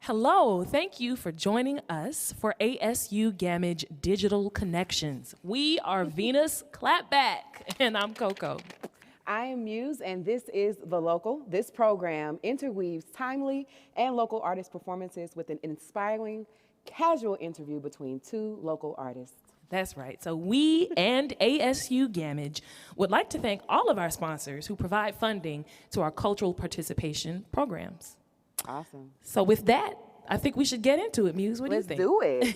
Hello, thank you for joining us for ASU Gamage Digital Connections. We are Venus Clapback, and I'm Coco. I am Muse, and this is The Local. This program interweaves timely and local artist performances with an inspiring, casual interview between two local artists. That's right. So we and ASU Gamage would like to thank all of our sponsors who provide funding to our cultural participation programs. Awesome. So with that, I think we should get into it, Muse. What do you think? Let's do it.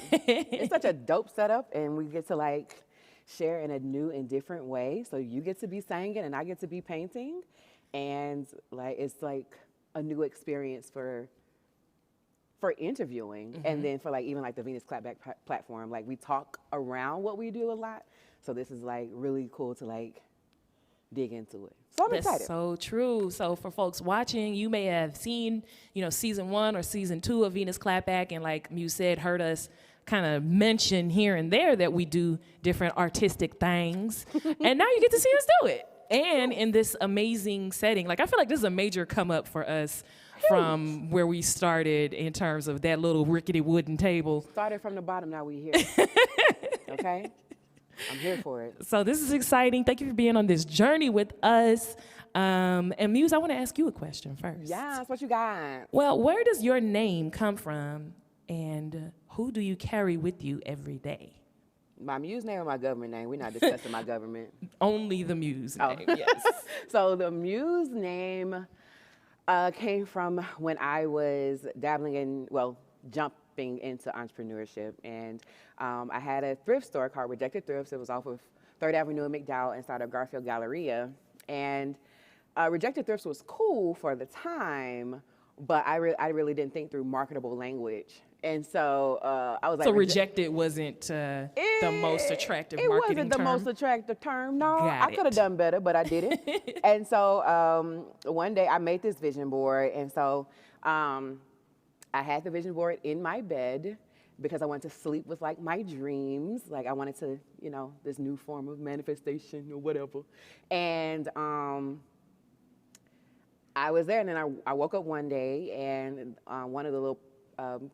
It's such a dope setup, and we get to share in a new and different way. So you get to be singing, and I get to be painting, and it's like a new experience for interviewing, and then for even the Venus Clapback platform. We talk around what we do a lot, so this is really cool to dig into it. So I'm excited. That's so true. So for folks watching, you may have seen, season 1 or season 2 of Venus Clapback, and like Muse said, heard us kind of mention here and there that we do different artistic things. And now you get to see us do it. And in this amazing setting, I feel like this is a major come up for us from where we started in terms of that little rickety wooden table. Started from the bottom, now we here. Okay? I'm here for it. So this is exciting. Thank you for being on this journey with us. And Muse, I want to ask you a question first. Yes, what you got? Well, where does your name come from, and who do you carry with you every day? My Muse name or my government name? We're not discussing my government. Only the Muse name, yes. So the Muse name came from when I was dabbling in, jumping into entrepreneurship. And I had a thrift store called Rejected Thrifts. It was off of 3rd Avenue in McDowell inside of Garfield Galleria. And Rejected Thrifts was cool for the time, but I really didn't think through marketable language. And so I was like... So rejected wasn't the most attractive marketing term? It wasn't the most attractive term, no. I could have done better, but I didn't. And so one day I made this vision board, and so I had the vision board in my bed because I wanted to sleep with my dreams. I wanted to, this new form of manifestation or whatever. And I was there, and then I woke up one day, and one of the little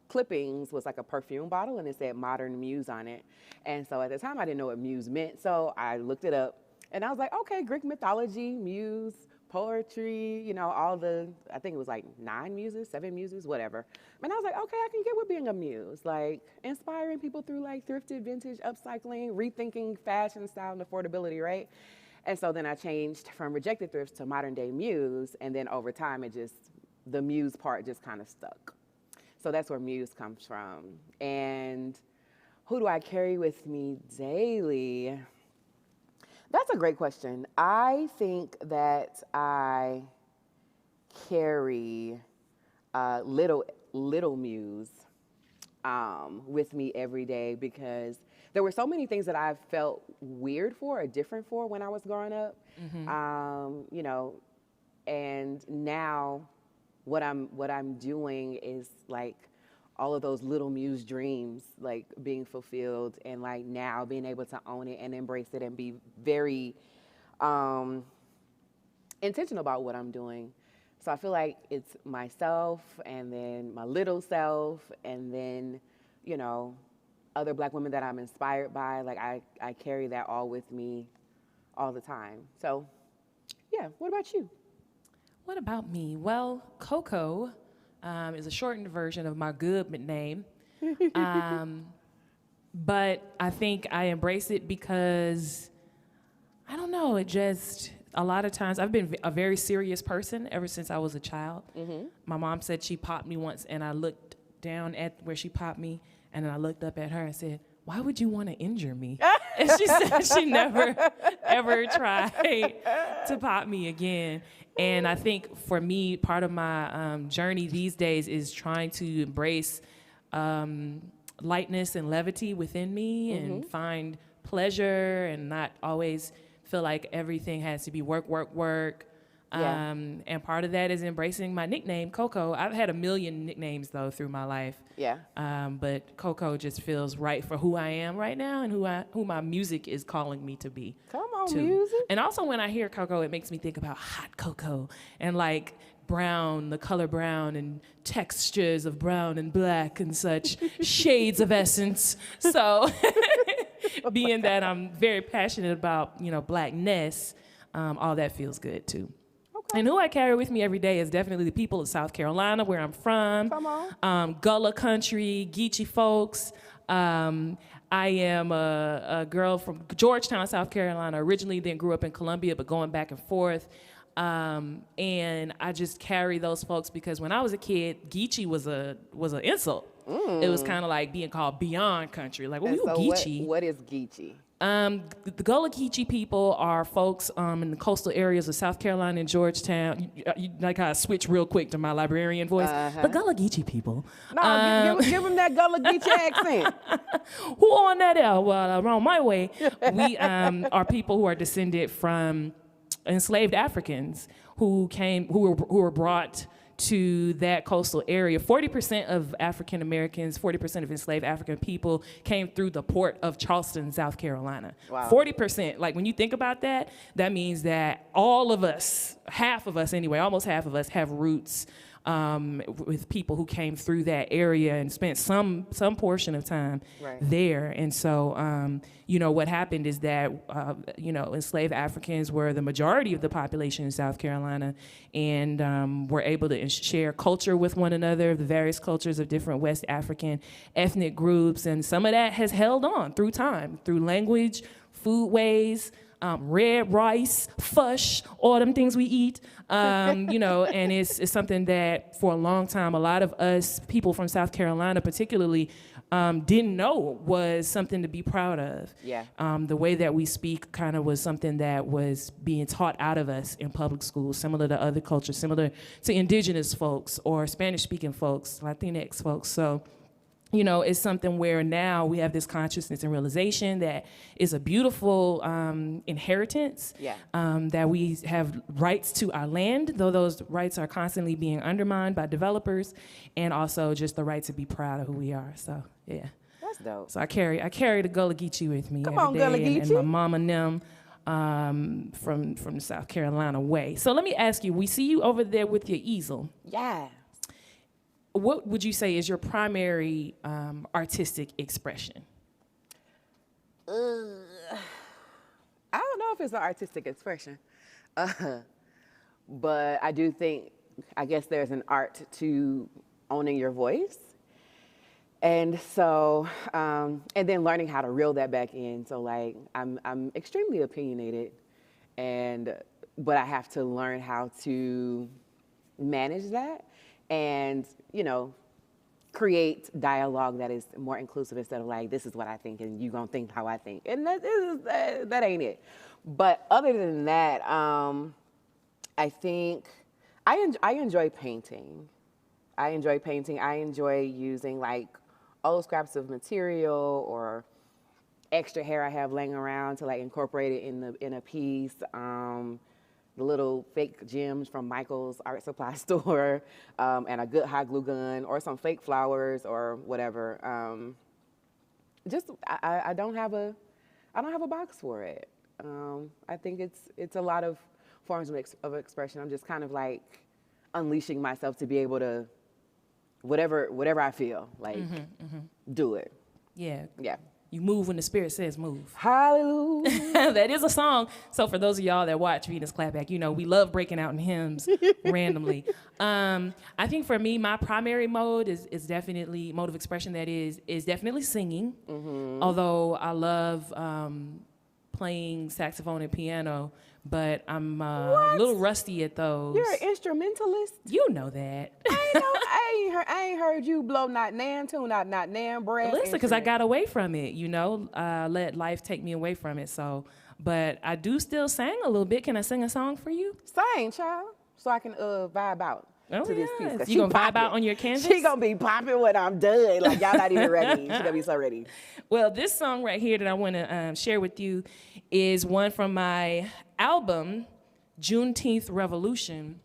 clippings was a perfume bottle, and it said Modern Muse on it. And so at the time I didn't know what Muse meant, so I looked it up, and I was like, okay, Greek mythology, Muse, poetry, all I think it was 9 muses, 7 muses, whatever. And I was like, okay, I can get with being a muse, inspiring people through thrifted, vintage, upcycling, rethinking fashion, style, and affordability, right? And so then I changed from Rejected Thrifts to Modern Day Muse, and then over time the Muse part just kind of stuck. So that's where Muse comes from. And who do I carry with me daily? That's a great question. I think that I carry little Muse with me every day, because there were so many things that I felt weird for or different for when I was growing up. And now what I'm doing is all of those little Muse dreams being fulfilled, and now being able to own it and embrace it and be very intentional about what I'm doing. So I feel like it's myself, and then my little self, and then other Black women that I'm inspired by. I carry that all with me all the time. So yeah, what about you? What about me? Well, Coco is a shortened version of my good name. But I think I embrace it because, I don't know, a lot of times, I've been a very serious person ever since I was a child. My mom said she popped me once, and I looked down at where she popped me, and then I looked up at her and said, why would you want to injure me? And she said she never, ever tried to pop me again. And I think for me, part of my journey these days is trying to embrace lightness and levity within me, and find pleasure, and not always feel like everything has to be work, work, work. Yeah. And part of that is embracing my nickname, Coco. I've had a million nicknames, though, through my life. Yeah. But Coco just feels right for who I am right now, and who my music is calling me to be. Come on, too. music. And also when I hear Coco, it makes me think about hot cocoa and brown, the color brown, and textures of brown and black and such shades of essence. So being that I'm very passionate about, you know, blackness, all that feels good too. Okay. And who I carry with me every day is definitely the people of South Carolina, where I'm from. Come on. Gullah country, Geechee folks. I am a girl from Georgetown, South Carolina, originally, then grew up in Columbia, but going back and forth. And I just carry those folks because when I was a kid, Geechee was an insult. It was kind of like being called beyond country. Like, well, you Geechee. What is Geechee? The Gullah Geechee people are folks in the coastal areas of South Carolina and Georgetown. You like how I switch real quick to my librarian voice. The Gullah Geechee people. No, give them that Gullah Geechee accent. Who on that L? Well, around my way, we are people who are descended from enslaved Africans who were brought to that coastal area. 40% of African Americans, 40% of enslaved African people came through the port of Charleston, South Carolina. Wow. 40%. Like when you think about that, that means that all of us, half of us anyway, almost half of us have roots with people who came through that area and spent some portion of time there. And so, you know, what happened is that, you know, enslaved Africans were the majority of the population in South Carolina and were able to share culture with one another, the various cultures of different West African ethnic groups. And some of that has held on through time, through language, foodways, red rice, fush, all them things we eat, you know, and it's something that for a long time, a lot of us people from South Carolina particularly didn't know was something to be proud of. Yeah. The way that we speak kind of was something that was being taught out of us in public schools, similar to other cultures, similar to indigenous folks or Spanish-speaking folks, Latinx folks. So, you know, it's something where now we have this consciousness and realization that is a beautiful inheritance, that we have rights to our land, though those rights are constantly being undermined by developers, and also just the right to be proud of who we are. So, yeah. That's dope. So I carry the Gullah Geechee with me Come every on, day, Gullah and Geechee. my mom and them from the South Carolina way. So let me ask you, we see you over there with your easel. Yeah. What would you say is your primary artistic expression? I don't know if it's an artistic expression, but I do think, I guess there's an art to owning your voice. And so, and then learning how to reel that back in. So like, I'm extremely opinionated, but I have to learn how to manage that and, you know, create dialogue that is more inclusive instead of like, this is what I think and you gonna think how I think. And that ain't it. But other than that, I think I enjoy painting. I enjoy using like old scraps of material or extra hair I have laying around to like incorporate it in a piece. The little fake gems from Michael's art supply store, and a good hot glue gun, or some fake flowers, or whatever. I don't have a box for it. I think it's a lot of forms of expression. I'm just kind of like unleashing myself to be able to whatever I feel like, do it. Yeah. Yeah. You move when the spirit says move. Hallelujah. That is a song. So for those of y'all that watch Venus Clapback, you know, we love breaking out in hymns randomly. I think for me, my primary mode is definitely, mode of expression that is definitely singing. Although I love playing saxophone and piano, but I'm a little rusty at those. You're an instrumentalist? You know that. I ain't heard you blow not nan tune out, not nan brass. Listen, because I got away from it, you know. Let life take me away from it. So, but I do still sing a little bit. Can I sing a song for you? Sing, child, so I can vibe out to this piece. Yes. You gonna vibe out on your canvas? She gonna be popping when I'm done. Like y'all not even ready. She gonna be so ready. Well, this song right here that I want to share with you is one from my album, Juneteenth Revolution,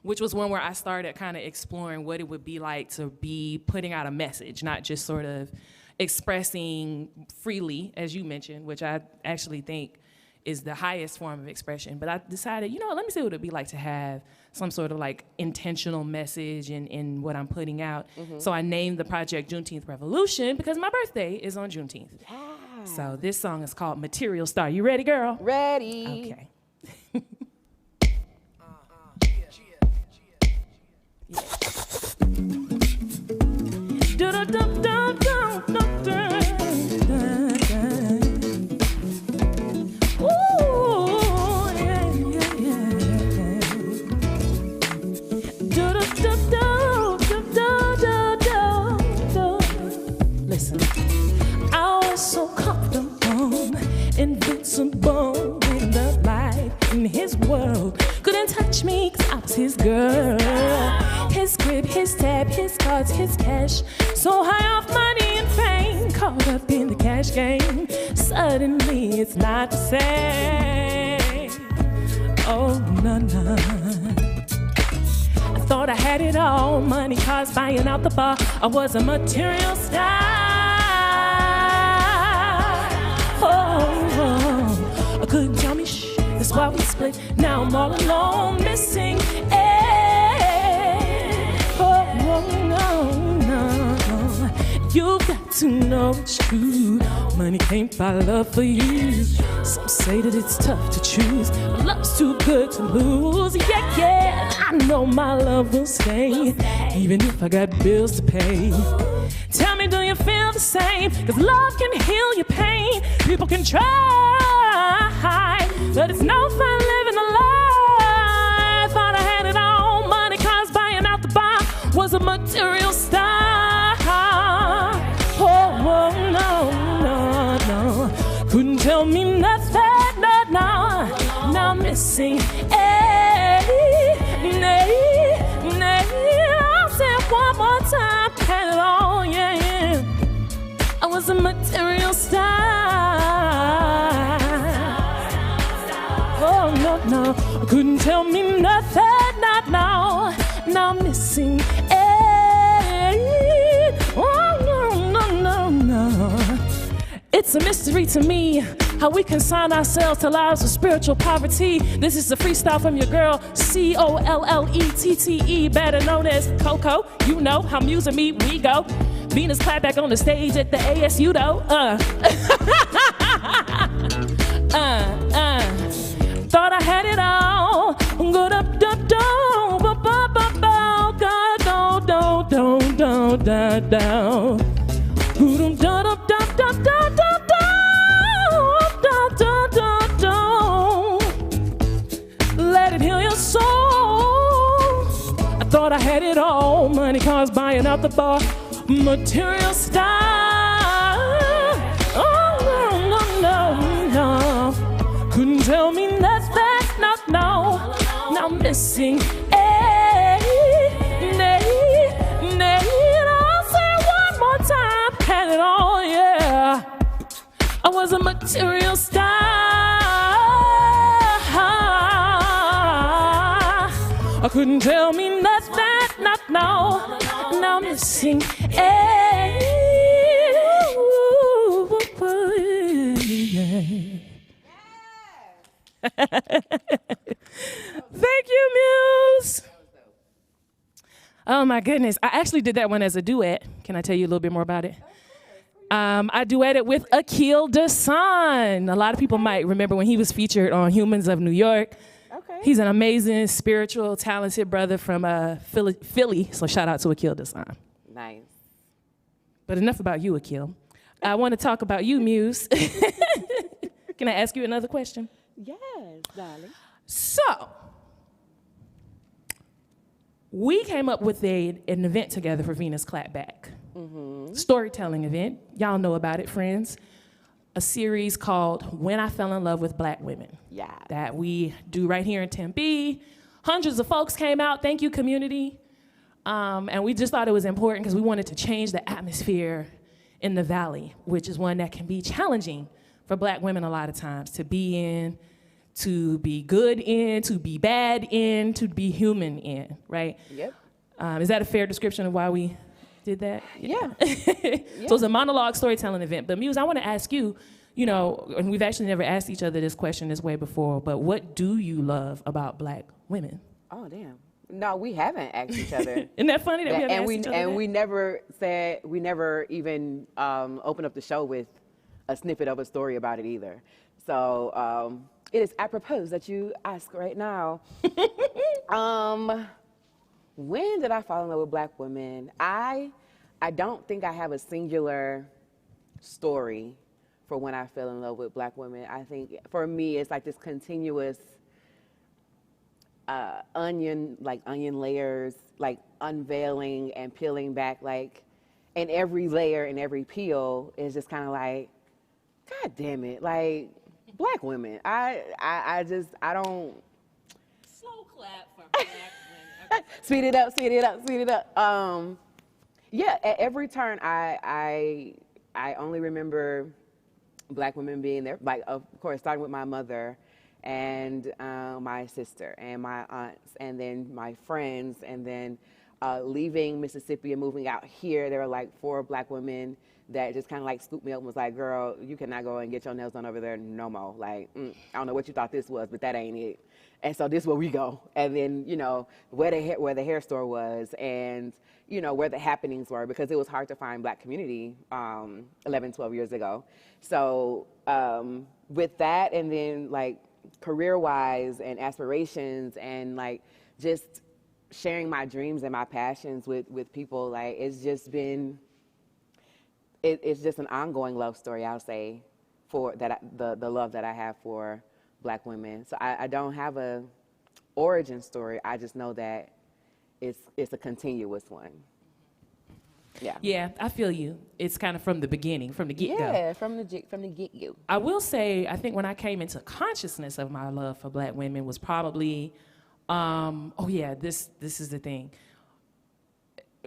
which was one where I started kind of exploring what it would be like to be putting out a message, not just sort of expressing freely, as you mentioned, which I actually think is the highest form of expression. But I decided, you know what, let me see what it'd be like to have some sort of like intentional message in what I'm putting out. So I named the project Juneteenth Revolution because my birthday is on Juneteenth. Yeah. So this song is called Material Star. You ready, girl? Ready. Okay. Listen, I was so comfortable, invincible in the life in his world. Couldn't touch me 'cause I was his girl. His crib, his tab, his cards, his cash. So high off money and fame, caught up in the cash game. Suddenly it's not the same. Oh, no, no. I thought I had it all. Money, cars, buying out the bar. I was a material star. Oh, I couldn't tell me shh. That's why we split. Now I'm all alone, missing air. Oh, no, no, no. You got to know it's true. Money can't buy love for you. Some say that it's tough to choose, but love's too good to lose. Yeah, yeah, I know my love will stay, even if I got bills to pay. Tell me, do you feel the same? 'Cause love can heal your pain. People can try, but it's no fun living a lie. Thought I had it all. Money, cars, buying out the bar. Was a material star. Oh, no, no, no. Couldn't tell me nothing, no, no. Now I'm missing I'll say it one more time. Had it all, yeah, yeah. I was a material star. Oh, no, no. Couldn't tell me nothing, no, no. Now I'm missing oh, no, no, no, no. It's a mystery to me how we consign ourselves to lives of spiritual poverty. This is a freestyle from your girl, Collette, better known as Coco. You know how Muse and me, we go. Venus Clapback on the stage at the ASU though. Thought I had it all. Good up, down. Let it heal your soul. I thought I had it all. Money, cars, buying out the bar. Material star. Oh, no, no, no, no. Couldn't tell me nothing, no, no. Now I'm missing had it all, yeah. I was a material star. I couldn't tell me nothing, not no. Now I'm missing Thank you, Muse. Oh my goodness, I actually did that one as a duet. Can I tell you a little bit more about it? I duetted with Akil Dasan. A lot of people might remember when he was featured on Humans of New York. Okay. He's an amazing, spiritual, talented brother from Philly, so shout out to Akil Dasan. Nice. But enough about you, Akil. I want to talk about you, Muse. Can I ask you another question? Yes, darling. So, we came up with an event together for Venus Clapback. Storytelling event. Y'all know about it, friends. A series called When I Fell in Love with Black Women. Yeah. That we do right here in Tempe. Hundreds of folks came out. Thank you, community. And we just thought it was important because we wanted to change the atmosphere in the Valley, which is one that can be challenging for Black women a lot of times to be in, to be good in, to be bad in, to be human in, right? Yep. Is that a fair description of why we did that? Yeah. So it's a monologue storytelling event. But Muse, I want to ask you, you know, and we've actually never asked each other this question this way before, but what do you love about Black women? Oh, damn. No, we haven't asked each other. Isn't that funny that we haven't asked each other and that? we never even opened up the show with a snippet of a story about it either. So it is apropos that you ask right now. When did I fall in love with Black women? I don't think I have a singular story for when I fell in love with Black women. I think for me, it's like this continuous onion layers, like unveiling and peeling back, like, and every layer and every peel is just kind of like, God damn it, like, Black women. I don't. Slow clap for Black women. Okay. Speed it up. Yeah, at every turn, I only remember Black women being there. Like, of course, starting with my mother and my sister and my aunts and then my friends, and then leaving Mississippi and moving out here, there were like 4 Black women that just kind of like scooped me up and was like, girl, you cannot go and get your nails done over there no more. Like, I don't know what you thought this was, but that ain't it. And so this is where we go. And then, you know, where the hair store was, and, you know, where the happenings were, because it was hard to find Black community 11, 12 years ago. So with that, and then like career-wise and aspirations, and like just sharing my dreams and my passions with people, like, it's just been, it's just an ongoing love story, I'll say, for that, the love that I have for Black women. So I don't have a origin story. I just know that it's a continuous one. Yeah. Yeah, I feel you. It's kind of from the beginning, from the get-go. Yeah, from the get-go. I will say, I think when I came into consciousness of my love for Black women was probably, this is the thing.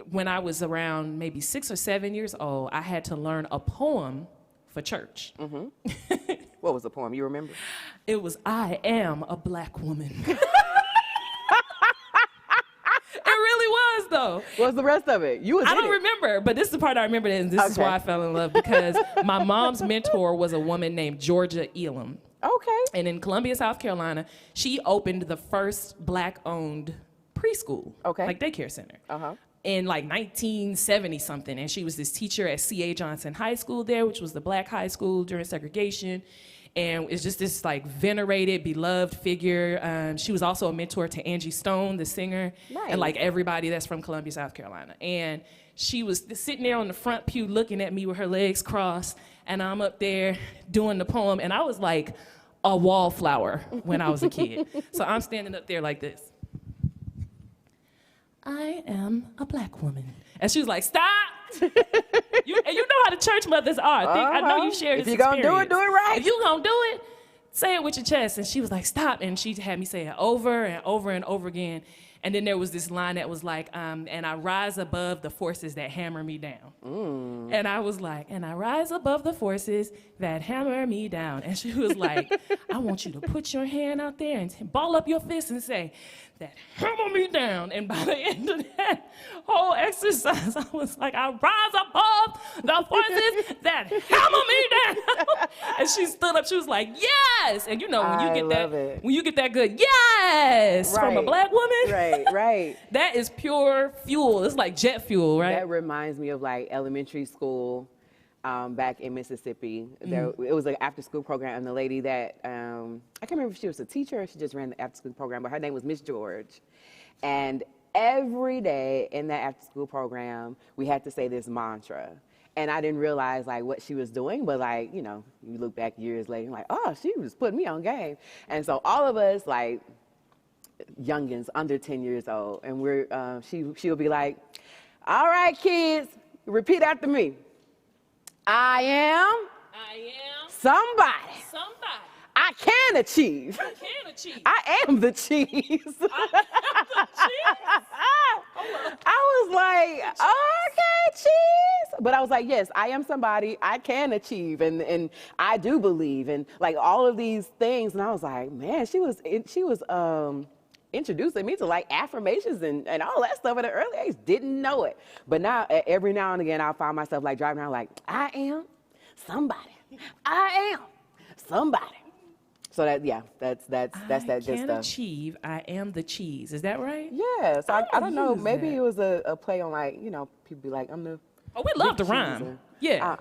When I was around maybe 6 or 7 years old, I had to learn a poem for church. Mm-hmm. What was the poem? You remember? It was, I am a Black woman. It really was, though. What was the rest of it? I don't remember, but this is the part I remember, and this is why I fell in love, because my mom's mentor was a woman named Georgia Elam. Okay. And in Columbia, South Carolina, she opened the first Black-owned preschool, like daycare center. Uh-huh. In like 1970 something, and she was this teacher at C.A. Johnson High School there, which was the Black high school during segregation, and it's just this like venerated, beloved figure. She was also a mentor to Angie Stone, the singer, and like everybody that's from Columbia, South Carolina. And she was sitting there on the front pew looking at me with her legs crossed, and I'm up there doing the poem, and I was like a wallflower when I was a kid. So I'm standing up there like this. I am a Black woman. And she was like, stop! And you know how the church mothers are. I know you shared this experience. If you're going to do it right. If you're going to do it, say it with your chest. And she was like, stop. And she had me say it over and over and over again. And then there was this line that was like, and I rise above the forces that hammer me down. And I was like, and I rise above the forces that hammer me down. And she was like, I want you to put your hand out there and ball up your fist and say, that hammer me down. And by the end of that whole exercise, I was like, I rise above the forces that hammer me down. And she stood up, she was like, yes. And you know, when you get that good yes from a Black woman, right. That is pure fuel. It's like jet fuel, right? That reminds me of like elementary school back in Mississippi. It was an after-school program, and the lady that, I can't remember if she was a teacher or she just ran the after-school program, but her name was Miss George. And every day in that after-school program, we had to say this mantra. And I didn't realize like what she was doing, but like, you know, you look back years later, like, oh, she was putting me on game. And so all of us, like, youngins under 10 years old, and she'll be like, all right, kids, repeat after me. I am somebody. I can achieve. I am the cheese. I was like, okay, cheese. But I was like, yes, I am somebody. I can achieve, and I do believe, and like all of these things. And I was like, man, she was introducing me to like affirmations and all that stuff at an early age. Didn't know it. But now, every now and again, I'll find myself like driving around like, I am somebody. I am somebody. So that's that good can stuff. achieve. I am the cheese. Is that right? Yeah, so I don't know. use Maybe that. it was a play on, like, people be like, I'm the Oh, we love to big rhyme. cheeser. Yeah.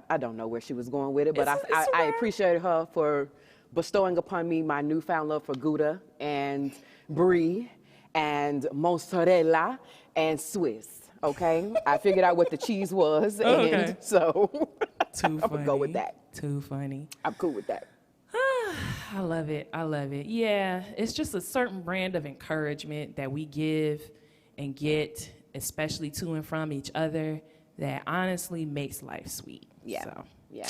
I don't know where she was going with it, but It's a I rhyme. appreciate her for bestowing upon me my newfound love for Gouda and Brie and mozzarella and Swiss. Okay, I figured out what the cheese was, Oh, and okay. so Too I'm funny. gonna go with that. Too funny. I'm cool with that. I love it. I love it. Yeah, it's just a certain brand of encouragement that we give and get, especially to and from each other, that honestly makes life sweet. Yeah, So yeah.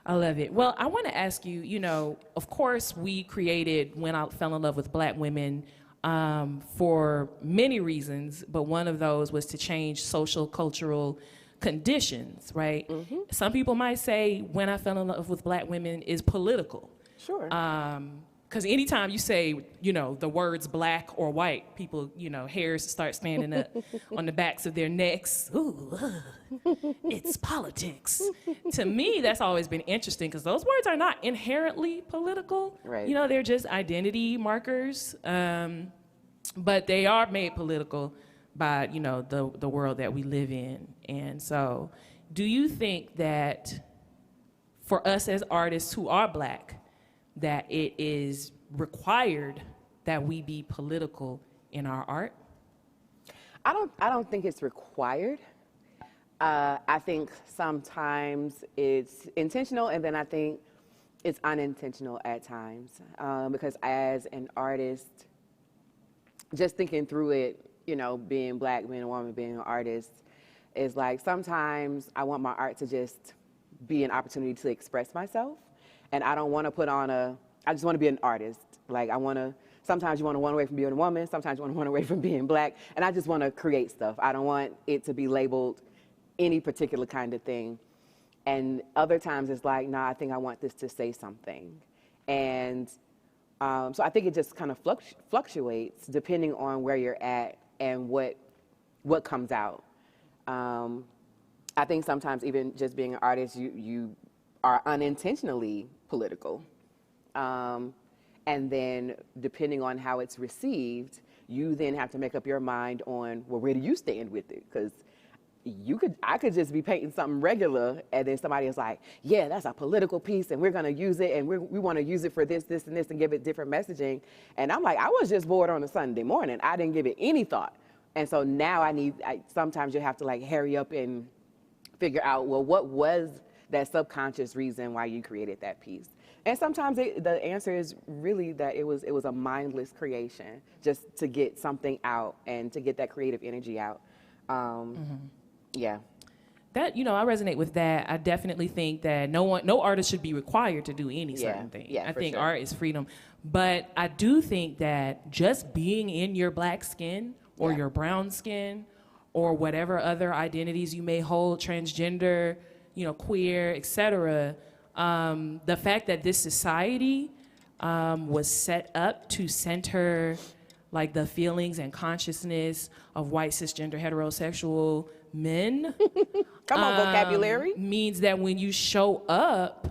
I love it. Well, I want to ask you, of course, we created When I Fell in Love with Black Women for many reasons, but one of those was to change social, cultural conditions, right? Mm-hmm. Some people might say When I Fell in Love with Black Women is political. Sure. Because anytime you say, the words black or white, people, hairs start standing up on the backs of their necks. Ooh, it's politics. To me, that's always been interesting because those words are not inherently political. Right. They're just identity markers. But they are made political by, the world that we live in. And so do you think that for us as artists who are black, that it is required that we be political in our art? I don't think it's required. I think sometimes it's intentional, and then I think it's unintentional at times. Because as an artist, just thinking through it, being black, being a woman, being an artist, is like sometimes I want my art to just be an opportunity to express myself. And I don't want to put on I just want to be an artist. Like sometimes you want to run away from being a woman, sometimes you want to run away from being black, and I just want to create stuff. I don't want it to be labeled any particular kind of thing. And other times it's like, nah, I think I want this to say something. And so I think it just kind of fluctuates depending on where you're at and what comes out. I think sometimes even just being an artist, you are unintentionally political. And then depending on how it's received, you then have to make up your mind on, well, where do you stand with it? Because I could just be painting something regular, and then somebody is like, yeah, that's a political piece, and we're going to use it, and we want to use it for this, this, and this, and give it different messaging. And I'm like, I was just bored on a Sunday morning. I didn't give it any thought. And so now sometimes you have to like hurry up and figure out, well, what was that subconscious reason why you created that piece? And sometimes the answer is really that it was a mindless creation, just to get something out and to get that creative energy out. Yeah. That, I resonate with that. I definitely think that no artist should be required to do any certain thing. Yeah, I for think sure. art is freedom. But I do think that just being in your black skin or Yeah. your brown skin or whatever other identities you may hold, transgender, queer, etc., the fact that this society was set up to center like the feelings and consciousness of white cisgender heterosexual men Come on, vocabulary. means that when you show up,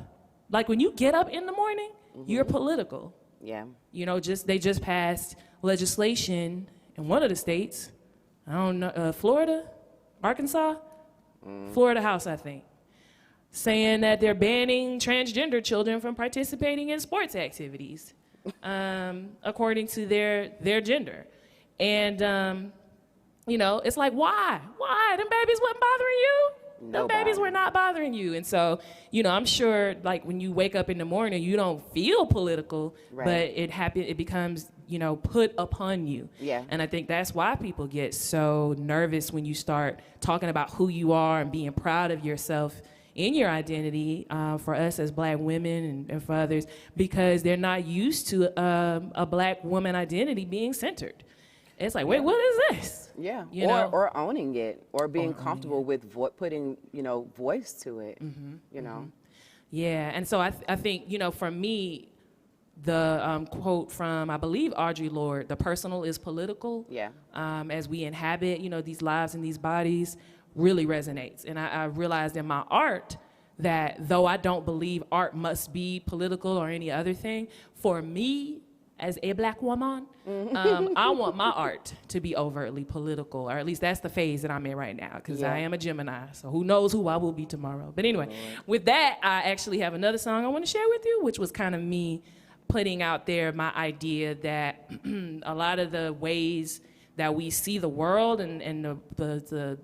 like when you get up in the morning, you're political. Yeah. They just passed legislation in one of the states, I don't know, Florida, Arkansas, Florida House, I think, saying that they're banning transgender children from participating in sports activities, according to their gender. And, it's like, why? Why? Them babies wasn't bothering you? Them babies were not bothering you. And so, I'm sure, like, when you wake up in the morning, you don't feel political, Right. but it becomes, put upon you. Yeah. And I think that's why people get so nervous when you start talking about who you are and being proud of yourself in your identity, for us as black women and for others, because they're not used to a black woman identity being centered. It's like, wait, what is this? Yeah. You know? Or owning it, or being comfortable with putting, voice to it. Yeah, and so I think, for me, the quote from, I believe, Audre Lorde, "The personal is political," Yeah. as we inhabit, these lives and these bodies, really resonates. And I realized in my art that though I don't believe art must be political or any other thing, for me, as a Black woman, I want my art to be overtly political, or at least that's the phase that I'm in right now, because I am a Gemini, so who knows who I will be tomorrow. But anyway, with that, I actually have another song I want to share with you, which was kind of me putting out there my idea that a lot of the ways that we see the world and the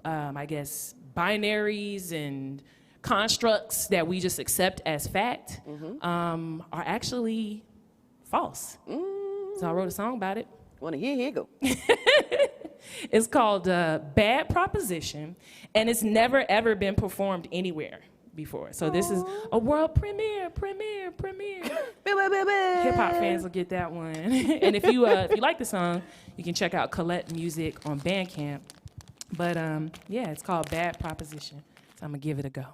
I guess, binaries and constructs that we just accept as fact are actually false. So I wrote a song about it. Want to hear? Here you go. It's called Bad Proposition, and it's never ever been performed anywhere before. So this is a world premiere. Hip hop fans will get that one. And if you like the song, you can check out Colette Music on Bandcamp. But yeah, it's called Bad Proposition. So I'm gonna give it a go.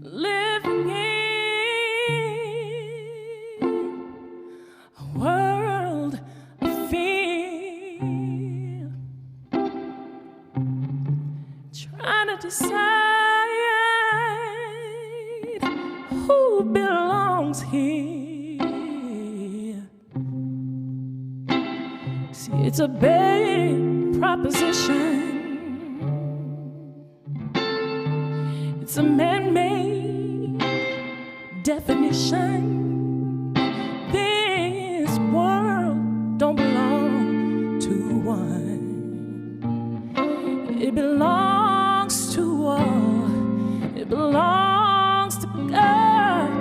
Living in a world of fear, trying to decide who belongs here. See, it's a bad proposition. It's a man-made definition. This world don't belong to one. It belongs to all. It belongs to God.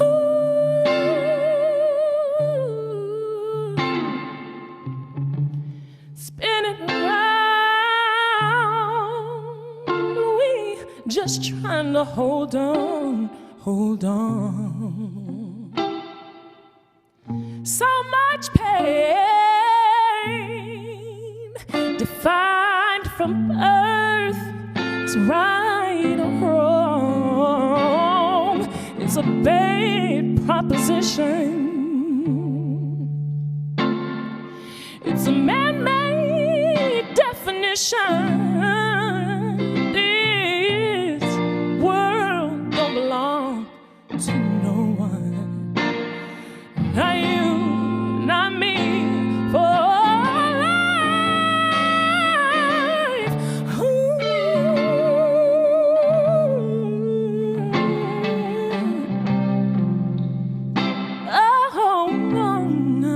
Ooh. Spinning around, we just trying to hold on, hold on. So much pain, defined from earth, it's right or wrong. It's a bad proposition. It's a man-made definition. This world don't belong to no one. Not you, not me, for life. Ooh. Oh, no, no.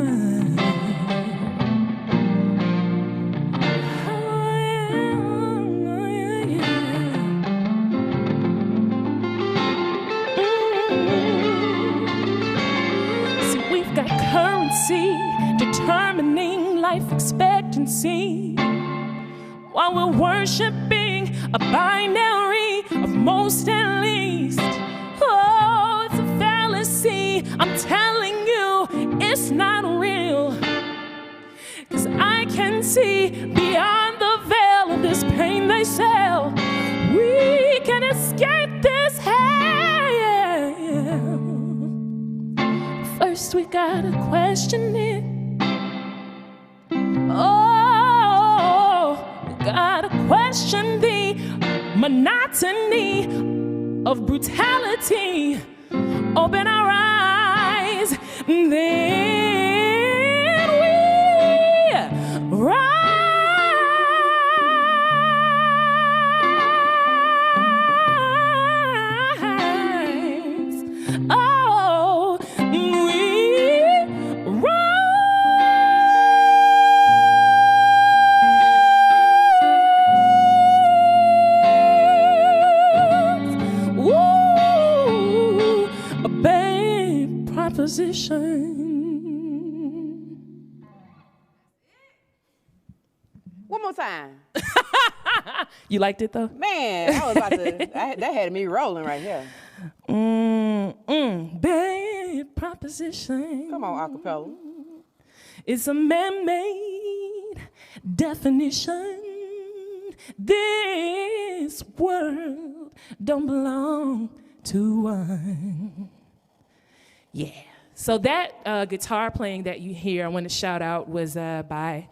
See, we've got currency determining life expectancy, while we're worshiping a binary of most and least. Oh, it's a fallacy. I'm telling you, it's not real. 'Cause I can see beyond the veil of this pain they sell. We can escape this hell. First we gotta question it. Oh, we gotta question the monotony of brutality. Open our eyes, then we rise. Oh, we rise. Ooh, a bad proposition. One more time. You liked it though? Man, I was about to, that had me rolling right here. Bad proposition. Come on, acapella. It's a man-made definition. This world don't belong 2, 1. Yeah. So that guitar playing that you hear, I want to shout out, was by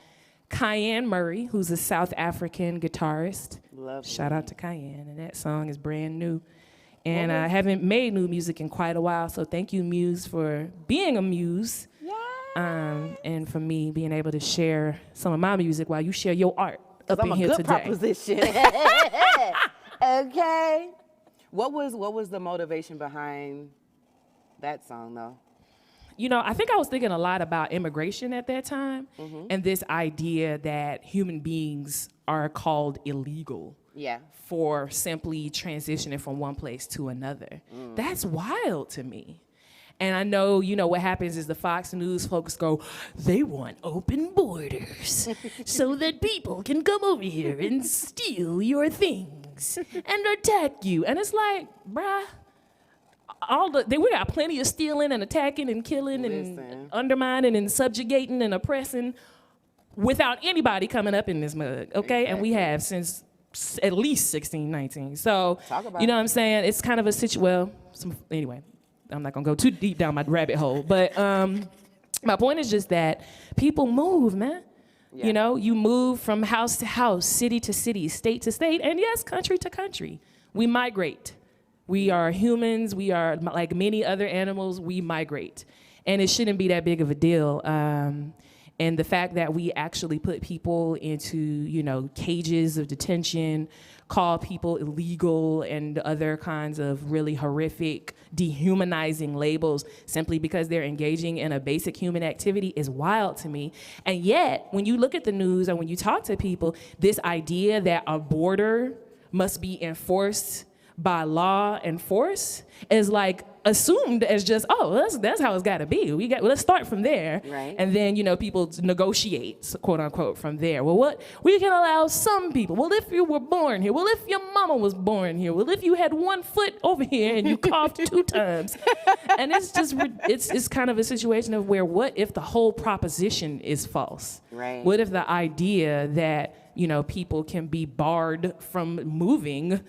Cayenne Murray, who's a South African guitarist. Lovely. Shout out to Cayenne, and that song is brand new. And I haven't made new music in quite a while, so thank you, Muse, for being a muse. And for me being able to share some of my music while you share your art up in here today. I'm a good proposition. Okay. What was the motivation behind that song, though? You know, I think I was thinking a lot about immigration at that time, and this idea that human beings are called illegal. Yeah. For simply transitioning from one place to another. That's wild to me. And I know, you know, what happens is the Fox News folks go, they want open borders so that people can come over here and steal your things and attack you. And it's like, bruh, we got plenty of stealing and attacking and killing and undermining and subjugating and oppressing without anybody coming up in this mug, okay? Exactly. And we have since at least 1619. So, you know what I'm saying? It's kind of a anyway, I'm not gonna go too deep down my rabbit hole, but my point is just that people move, man. Yeah. You know, you move from house to house, city to city, state to state, and yes, country to country. We migrate. We are humans. We are like many other animals. We migrate, and it shouldn't be that big of a deal. And the fact that we actually put people into, you know, cages of detention, call people illegal and other kinds of really horrific, dehumanizing labels simply because they're engaging in a basic human activity is wild to me. And yet, when you look at the news and when you talk to people, this idea that a border must be enforced by law and force is like assumed as just, that's how it's got to be. Let's start from there, right. And then, you know, people negotiate, quote unquote, from there. Well, what we can allow some people. Well, if you were born here. Well, if your mama was born here. Well, if you had 1 foot over here and you coughed 2 times, and it's just it's kind of a situation of where what if the whole proposition is false? Right. What if the idea that, you know, people can be barred from moving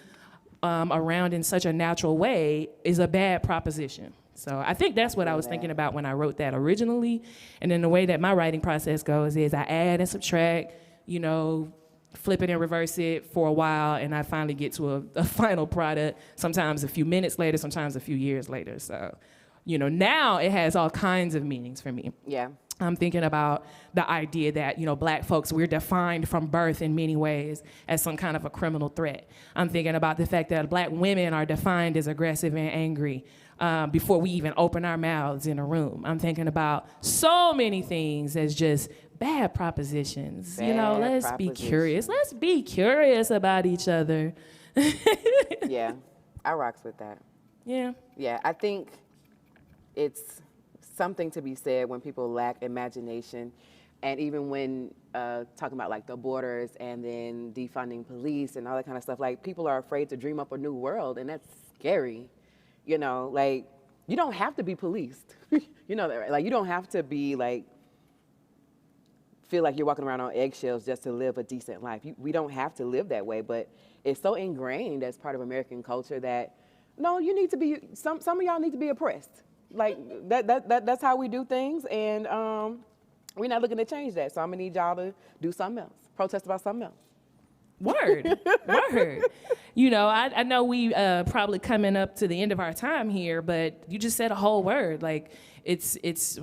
around in such a natural way is a bad proposition. So I think that's what I was thinking about when I wrote that originally. And then the way that my writing process goes is I add and subtract, you know, flip it and reverse it for a while, and I finally get to a final product, sometimes a few minutes later, sometimes a few years later. So, you know, now it has all kinds of meanings for me. Yeah. I'm thinking about the idea that, you know, black folks, we're defined from birth in many ways as some kind of a criminal threat. I'm thinking about the fact that black women are defined as aggressive and angry before we even open our mouths in a room. I'm thinking about so many things as just bad propositions. You know, let's be curious. Let's be curious about each other. Yeah, I rocks with that. Yeah. Yeah, I think it's something to be said when people lack imagination, and even when talking about like the borders and then defunding police and all that kind of stuff, like people are afraid to dream up a new world, and that's scary. You know, like you don't have to be policed. You know that, right? Like you don't have to be like feel like you're walking around on eggshells just to live a decent life. We don't have to live that way, but it's so ingrained as part of American culture that no, you need to be. Some of y'all need to be oppressed. Like that's how we do things, and we're not looking to change that. So I'm gonna need y'all to do something else, protest about something else. Word. You know, I know we probably coming up to the end of our time here, but you just said a whole word. Like it's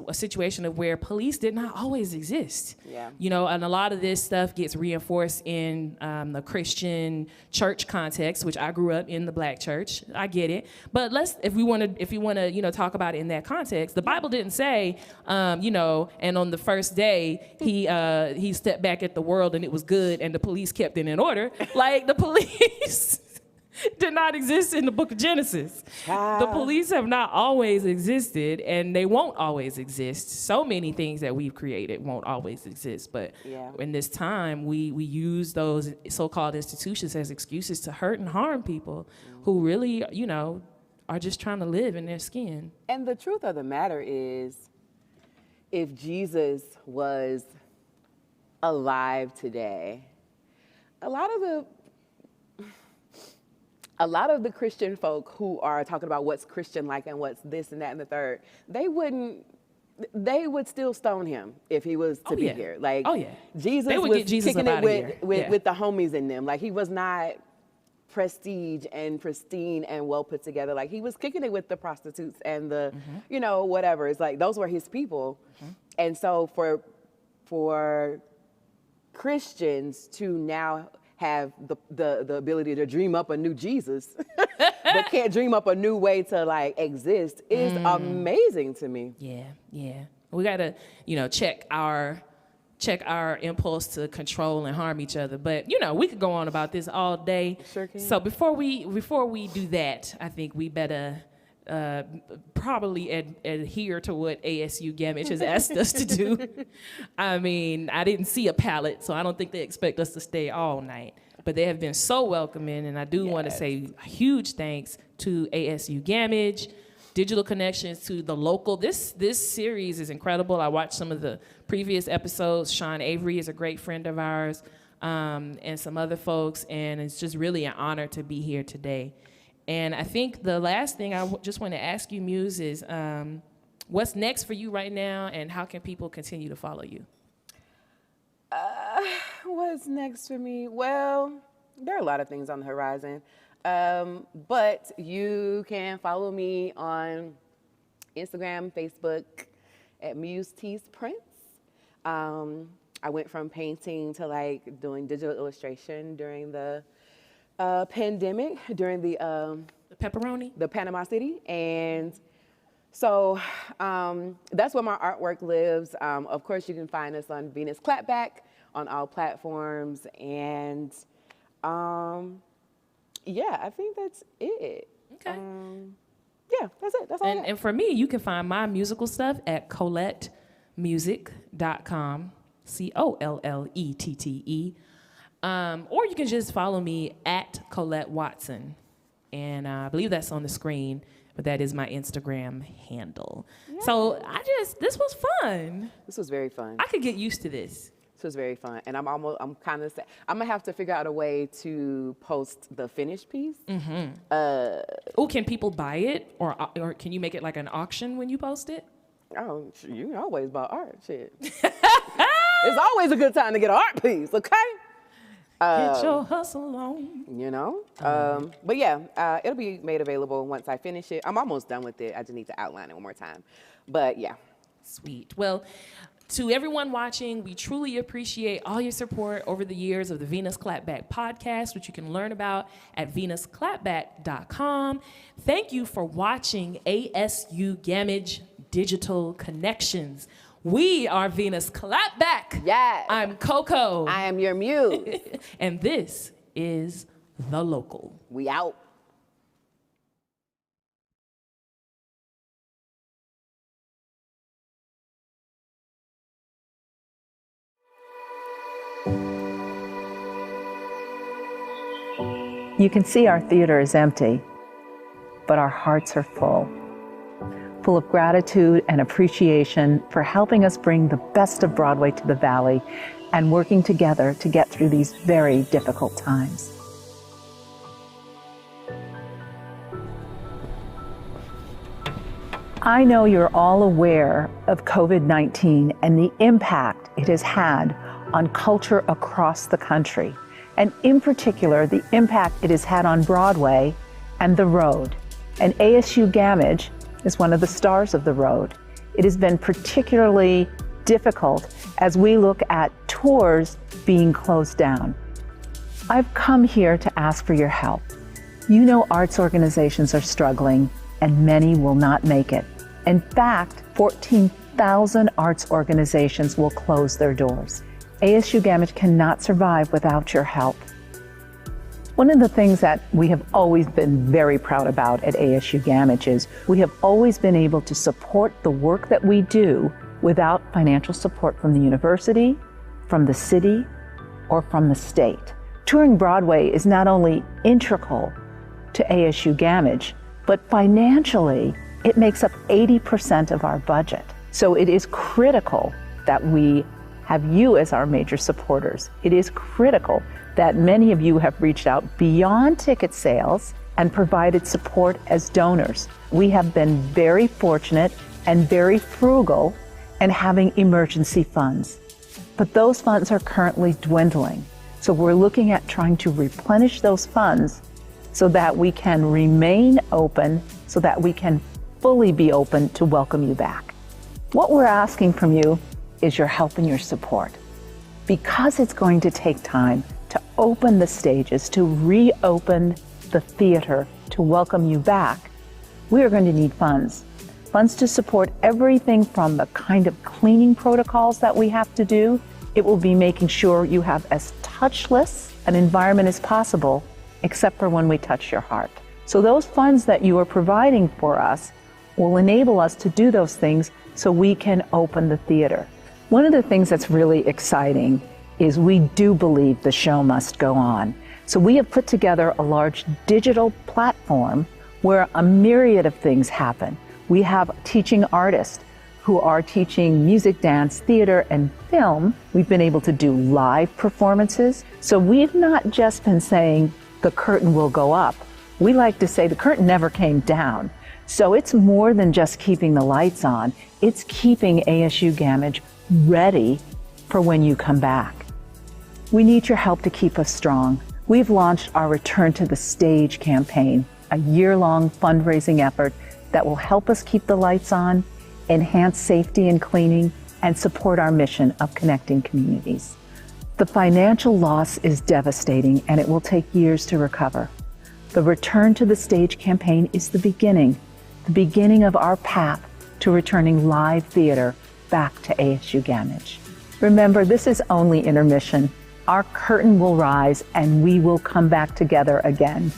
a situation of where police did not always exist. Yeah. You know, and a lot of this stuff gets reinforced in the Christian church context, which I grew up in the black church. I get it, but if you want to, you know, talk about it in that context, the Bible didn't say, you know, and on the first day he stepped back at the world and it was good, and the police kept it in order. Like the police did not exist in the book of Genesis. The police have not always existed, and they won't always exist. So many things that we've created won't always exist. But in this time, we use those so-called institutions as excuses to hurt and harm people who really, you know, are just trying to live in their skin. And the truth of the matter is, if Jesus was alive today, a lot of a lot of the Christian folk who are talking about what's Christian like and what's this and that and the third, they would still stone him if he was to be here. Like, Jesus they would was get Jesus kicking up it with with the homies in them. Like, he was not prestige and pristine and well put together. Like, he was kicking it with the prostitutes and the, you know, whatever. It's like, those were his people. And so for Christians to now have the ability to dream up a new Jesus, but can't dream up a new way to like exist is amazing to me. Yeah. We gotta, you know, check our impulse to control and harm each other. But you know, we could go on about this all day. Sure can. So before we do that, I think we better probably adhere to what ASU Gamage has asked us to do. I mean, I didn't see a palette, so I don't think they expect us to stay all night. But they have been so welcoming, and I do want to say a huge thanks to ASU Gamage, Digital Connections, to the local. This series is incredible. I watched some of the previous episodes. Sean Avery is a great friend of ours, and some other folks, and it's just really an honor to be here today. And I think the last thing I just want to ask you, Muse, is what's next for you right now, and how can people continue to follow you? What's next for me? Well, there are a lot of things on the horizon, but you can follow me on Instagram, Facebook at Muse Tees Prints. I went from painting to like doing digital illustration during the pandemic, during the pepperoni, the Panama City, and so that's where my artwork lives. Of course, you can find us on Venus Clapback on all platforms, and yeah, I think that's it. Okay. Yeah, that's it. That's all. And for me, you can find my musical stuff at ColetteMusic.com, COLLETTE. Or you can just follow me at Colette Watson. And I believe that's on the screen, but that is my Instagram handle. Yeah. So this was fun. This was very fun. I could get used to this. This was very fun. And I'm kind of sad. I'm gonna have to figure out a way to post the finished piece. Can people buy it? Or can you make it like an auction when you post it? Oh, you can always buy art, shit. It's always a good time to get an art piece, okay? Get your hustle on. You know? But yeah, it'll be made available once I finish it. I'm almost done with it. I just need to outline it one more time. But yeah. Sweet. Well, to everyone watching, we truly appreciate all your support over the years of the Venus Clapback podcast, which you can learn about at venusclapback.com. Thank you for watching ASU Gamage Digital Connections. We are Venus Clapback. Yes. I'm Coco. I am your Muse. And this is The Local. We out. You can see our theater is empty, but our hearts are full of gratitude and appreciation for helping us bring the best of Broadway to the Valley and working together to get through these very difficult times. I know you're all aware of COVID-19 and the impact it has had on culture across the country, and in particular, the impact it has had on Broadway and the road. And ASU Gamage is one of the stars of the road. It has been particularly difficult as we look at tours being closed down. I've come here to ask for your help. You know arts organizations are struggling and many will not make it. In fact, 14,000 arts organizations will close their doors. ASU Gamage cannot survive without your help. One of the things that we have always been very proud about at ASU Gamage is we have always been able to support the work that we do without financial support from the university, from the city, or from the state. Touring Broadway is not only integral to ASU Gamage, but financially, it makes up 80% of our budget. So it is critical that we have you as our major supporters. It is critical that many of you have reached out beyond ticket sales and provided support as donors. We have been very fortunate and very frugal in having emergency funds. But those funds are currently dwindling. So we're looking at trying to replenish those funds so that we can remain open, so that we can fully be open to welcome you back. What we're asking from you is your help and your support. Because it's going to take time to open the stages, to reopen the theater, to welcome you back, we are going to need funds. Funds to support everything from the kind of cleaning protocols that we have to do. It will be making sure you have as touchless an environment as possible, except for when we touch your heart. So those funds that you are providing for us will enable us to do those things so we can open the theater. One of the things that's really exciting is we do believe the show must go on. So we have put together a large digital platform where a myriad of things happen. We have teaching artists who are teaching music, dance, theater, and film. We've been able to do live performances. So we've not just been saying the curtain will go up. We like to say the curtain never came down. So it's more than just keeping the lights on. It's keeping ASU Gamage ready for when you come back. We need your help to keep us strong. We've launched our Return to the Stage campaign, a year-long fundraising effort that will help us keep the lights on, enhance safety and cleaning, and support our mission of connecting communities. The financial loss is devastating, and it will take years to recover. The Return to the Stage campaign is the beginning of our path to returning live theater back to ASU Gamage. Remember, this is only intermission. Our curtain will rise and we will come back together again.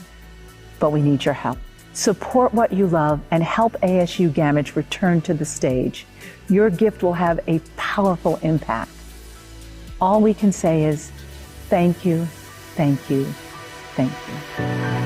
But we need your help. Support what you love and help ASU Gamage return to the stage. Your gift will have a powerful impact. All we can say is thank you, thank you, thank you.